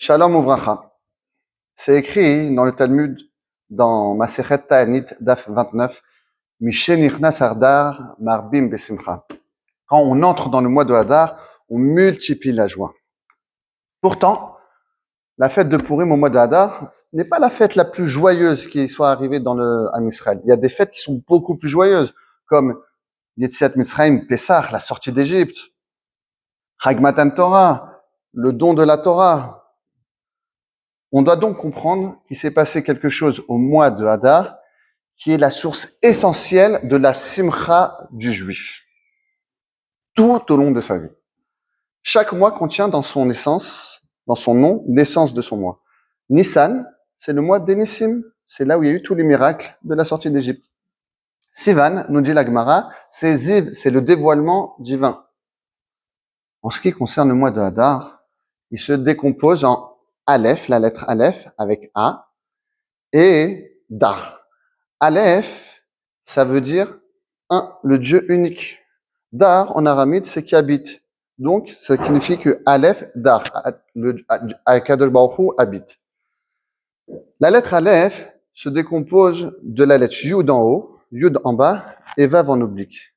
Shalom Uvracha. C'est écrit dans le Talmud, dans Masechet Ta'anit, Daf 29, Mishenichnas Adar Marbim Besimcha. Quand on entre dans le mois de Hadar, on multiplie la joie. Pourtant, la fête de Purim au mois de Hadar n'est pas la fête la plus joyeuse qui soit arrivée dans le Am Israël. Il y a des fêtes qui sont beaucoup plus joyeuses, comme Yetziat Mitzrayim, Pessah, la sortie d'Égypte, Chag Matan Torah, le don de la Torah. On doit donc comprendre qu'il s'est passé quelque chose au mois de Hadar qui est la source essentielle de la simcha du juif, tout au long de sa vie. Chaque mois contient dans son essence, dans son nom, l'essence de son mois. Nissan, c'est le mois d'Enissim, c'est là où il y a eu tous les miracles de la sortie d'Égypte. Sivan, nous dit la Gemara, c'est Ziv, c'est le dévoilement divin. En ce qui concerne le mois de Hadar, il se décompose en Aleph, la lettre Aleph avec A, et Dar. Aleph, ça veut dire le Dieu unique. Dar, en aramide, c'est qui habite. Donc, ça signifie que Aleph, Dar, Akadosh Baruch Hu habite. La lettre Aleph se décompose de la lettre Yud en haut, Yud en bas, et Vav en oblique.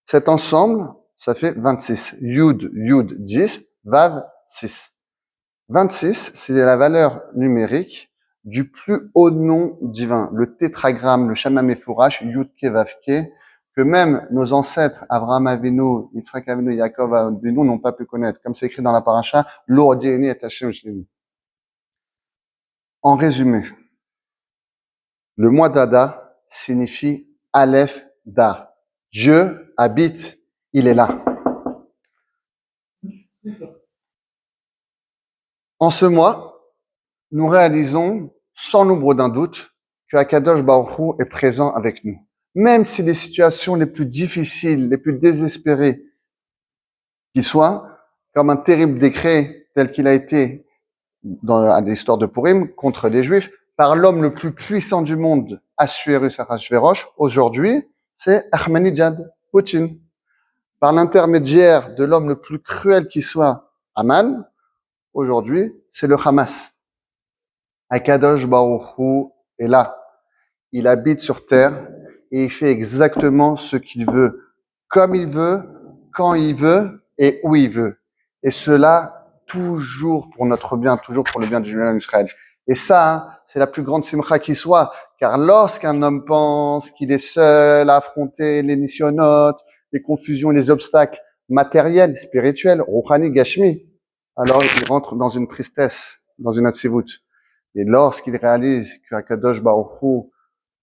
Cet ensemble, ça fait 26. Yud, Yud, 10, Vav, 6. 26, c'est la valeur numérique du plus haut nom divin, le tétragramme, le Shama Mefourash, Yud Ke Vav Ke, que même nos ancêtres, Avraham Avinu, Yitzhak Avinu, Yaakov Avinu, n'ont pas pu connaître. Comme c'est écrit dans la paracha, Lo Odieni et Hashem Shlemi. En résumé, le mois d'Adar signifie Aleph Dar. Dieu habite, il est là. En ce mois, nous réalisons, sans l'ombre d'un doute, que Akadosh Baruch Hu est présent avec nous. Même si les situations les plus difficiles, les plus désespérées qui soient, comme un terrible décret tel qu'il a été dans l'histoire de Purim contre les Juifs, par l'homme le plus puissant du monde, Assuérus Ahashverosh, aujourd'hui, c'est Ahmadinejad, Poutine. Par l'intermédiaire de l'homme le plus cruel qui soit, Haman, aujourd'hui, c'est le Hamas. Akadosh Baruch Hu est là. Il habite sur terre et il fait exactement ce qu'il veut, comme il veut, quand il veut et où il veut. Et cela toujours pour notre bien, toujours pour le bien du juif d'Israël. Et ça, c'est la plus grande simcha qui soit, car lorsqu'un homme pense qu'il est seul à affronter les nisyonotes, les confusions, les obstacles matériels, spirituels, ruchani, gashmi, alors il rentre dans une tristesse, dans une atzivut. Et lorsqu'il réalise que Akadosh Baruch Hu,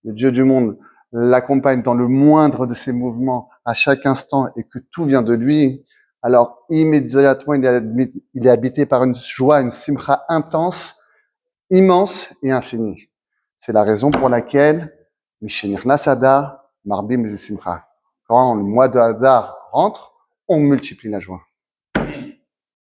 le Dieu du monde, l'accompagne dans le moindre de ses mouvements à chaque instant et que tout vient de lui, alors immédiatement il est habité par une joie, une simcha intense, immense et infinie. C'est la raison pour laquelle Mishenichnas Adar Marbim Besimcha. Quand le mois de Hadar rentre, on multiplie la joie.